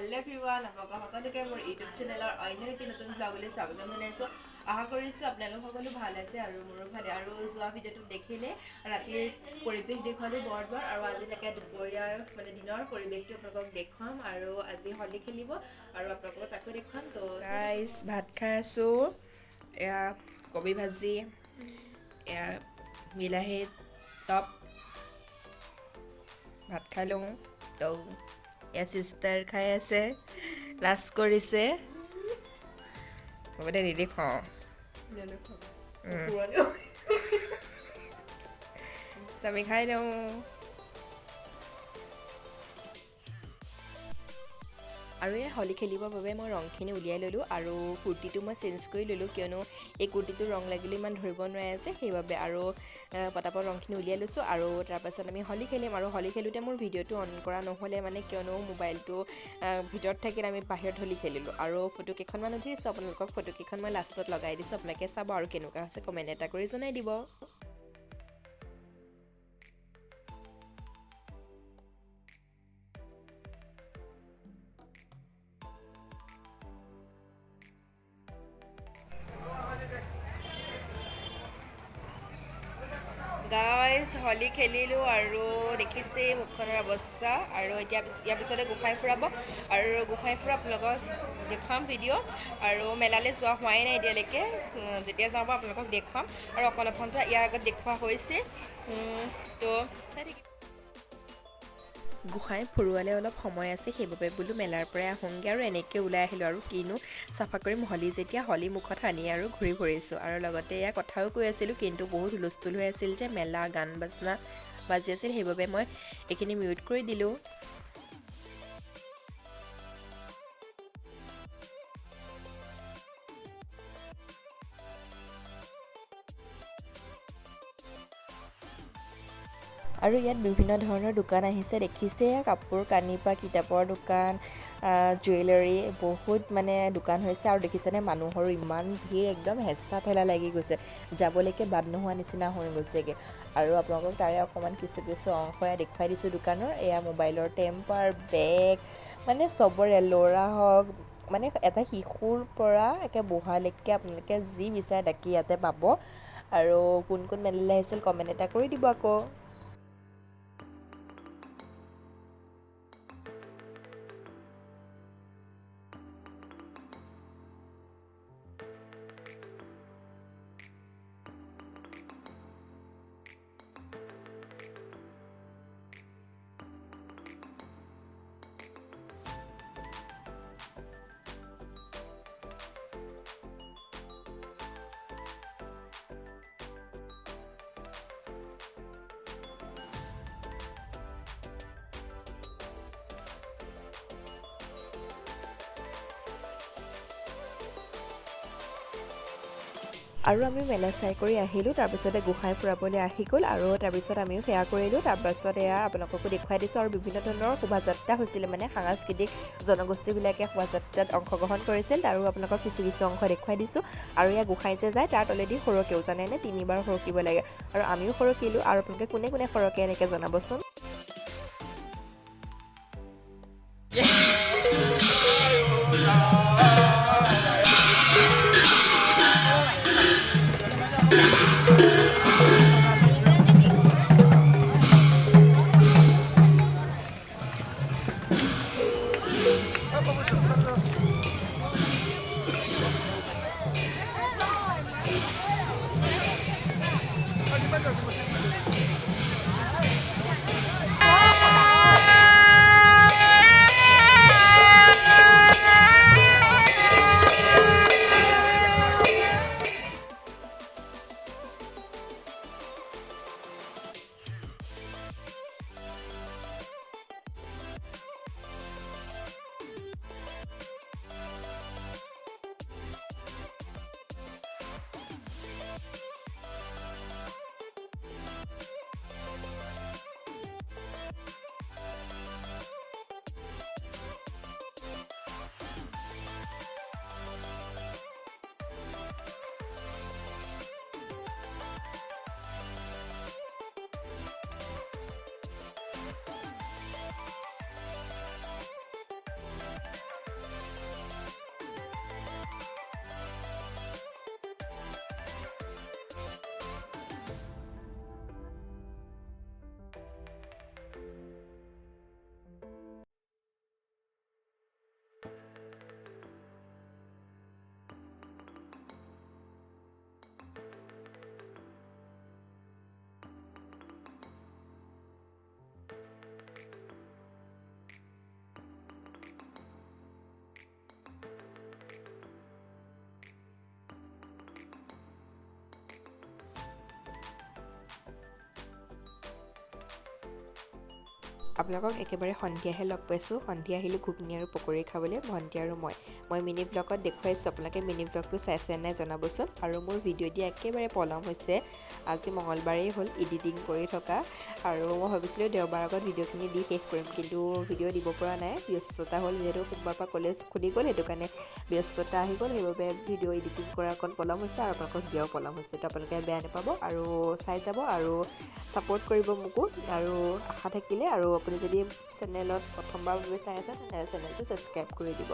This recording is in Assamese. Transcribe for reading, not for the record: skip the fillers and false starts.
हेलो एवरीवन आपलोक मोर यूट्यूब चेनेलर अन्य एक नतुन ब्लगले स्वागतम जनाइছো आशा करिছো आपनालोक सकलो ভাল আছে আৰু মোৰো ভালে আৰু যোৱা ভিডিওটো দেখিলে ৰাতিৰ পৰিবেশ দেখুৱালো বৰবৰ আৰু আজি লেকে দুপৰীয়াৰ মানে দিনৰ পৰিবেশটো আপোনালোকক দেখুৱাম আৰু আজি হলি খেলিব আৰু আপোনালোকক তাকো দেখুৱাম তো গাইস ভাত খাই আছো এয়া কবি ভাজি এয়া বিলাহী টপ ভাত খাই লওঁ তো या सिस्टर खाई आसे लास्ट करिसे হ'ব দে নিদি খাওঁ আমি খাই লওঁ আৰু এই হলি খেলিবৰ বাবে মই ৰংখিনি উলিয়াই ললোঁ আৰু কুৰ্তিটো মই চেঞ্জ কৰি ললোঁ কিয়নো এই কুৰ্তিটো ৰং লাগিলে ইমান ধৰিব নোৱাৰে যে সেইবাবে আৰু পটাপট ৰংখিনি উলিয়াই লৈছোঁ আৰু তাৰপাছত আমি হলি খেলিম আৰু হলি খেলোঁতে মোৰ ভিডিঅ'টো অন কৰা নহ'লে মানে কিয়নো মোবাইলটো ভিতৰত থাকিলে আমি বাহিৰত হলি খেলিলোঁ আৰু ফটো কেইখনমান উঠিছোঁ আপোনালোকক ফটো কেইখন মই লাষ্টত লগাই দিছোঁ আপোনালোকে চাব আৰু কেনেকুৱা হৈছে কমেণ্ট এটা কৰি জনাই দিব গাইজ হলি খেলিলোঁ আৰু দেখিছে মুখখনৰ অৱস্থা আৰু এতিয়া ইয়াৰ পিছতে গোসাঁই ফুৰাব আৰু গোসাঁই ফুৰা আপোনালোকক দেখুৱাম ভিডিঅ' আৰু মেলালৈ যোৱা হোৱাই নাই এতিয়ালৈকে যেতিয়া যাওঁ আপোনালোকক দেখুৱাম আৰু অকণতো ইয়াৰ আগত দেখুওৱা হৈছে তো চাই থাকিব গোসাঁই ফুৰোৱালে অলপ সময় আছে সেইবাবে বোলো মেলাৰ পৰাই আহোঁগৈ আৰু এনেকৈ ওলাই আহিলোঁ আৰু কিনো চাফা কৰিম হলি যেতিয়া হলি মুখত সানি আৰু ঘূৰি ফুৰিছোঁ আৰু লগতে এয়া কথাও কৈ আছিলোঁ কিন্তু বহুত হুলস্থুল হৈ আছিল যে মেলা গান বাজনা বাজি আছিল সেইবাবে মই এইখিনি মিউট কৰি দিলোঁ আৰু ইয়াত বিভিন্ন ধৰণৰ দোকান আহিছে দেখিছে কাপোৰ কানি বা কিতাপৰ দোকান জুৱেলাৰী বহুত মানে দোকান হৈছে আৰু দেখিছেনে মানুহৰো ইমান ভিৰ একদম হেঁচা ঠেলা লাগি গৈছে যাবলৈকে বাদ নোহোৱা নিচিনা হৈ গৈছেগৈ আৰু আপোনালোকক তাৰে অকণমান কিছু অংশ দেখুৱাই দিছোঁ দোকানৰ এয়া মোবাইলৰ টেম্পাৰ বেগ মানে চবৰে ল'ৰা হওক মানে এটা শিশুৰ পৰা একে বুঢ়ালৈকে আপোনালোকে যি বিচাৰে তাকে ইয়াতে পাব আৰু কোন কোন মেলালৈ আহিছিল কমেণ্ট এটা কৰি দিব আকৌ আৰু আমি মেলা চাই কৰি আহিলোঁ তাৰপিছতে গোসাঁই ফুৰাবলৈ আহি গ'ল আৰু তাৰপিছত আমিও সেয়া কৰিলোঁ তাৰপাছত এয়া আপোনালোককো দেখুৱাই দিছোঁ আৰু বিভিন্ন ধৰণৰ শোভাযাত্ৰা হৈছিলে মানে সাংস্কৃতিক জনগোষ্ঠীবিলাকে শোভাযাত্ৰাত অংশগ্ৰহণ কৰিছিল আৰু আপোনালোকক কিছু অংশ দেখুৱাই দিছোঁ আৰু এয়া গোসাঁই যে যায় তাৰ তলেদি সৰকেও জানেনে 3 বাৰ সৰকিব লাগে আৰু আমিও সৰকিলোঁ আৰু আপোনালোকে কোনে কোনে সৰকে এনেকৈ জনাবচোন আপোনালোকক একেবাৰে সন্ধিয়াহে লগ পাইছোঁ। সন্ধিয়া আহিলোঁ ঘুগুনি আৰু পকৰি খাবলৈ, ভণ্টি আৰু মই মিনি ব্লগত দেখুৱাইছোঁ। আপোনালোকে মিনি ব্লগটো চাইছে নাই জনাবচোন। আৰু মোৰ ভিডিঅ' দিয়া একেবাৰে পলম হৈছে, আজি মঙলবাৰেই হ'ল এডিটিং কৰি থকা, আৰু মই ভাবিছিলোঁ দেওবাৰ আগত ভিডিঅ'খিনি দি শেষ কৰিম, কিন্তু ভিডিঅ' দিব পৰা নাই, ব্যস্ততা হ'ল। যিহেতু সোমবাৰৰ পৰা কলেজ খুলি গ'ল, সেইটো কাৰণে ব্যস্ততা আহি গ'ল, সেইবাবে ভিডিঅ' এডিটিং কৰা অকণ পলম হৈছে আৰু আপোনালোকক দিয়াও পলম হৈছে। তো আপোনালোকে বেয়া নাপাব আৰু চাই যাব আৰু ছাপোৰ্ট কৰিব মোকো। আৰু আশা থাকিলে, আৰু আপুনি যদি চেনেলত প্ৰথমবাৰৰ বাবে চাই আছে তেন্তে চেনেলটো ছাবস্ক্ৰাইব কৰি দিব।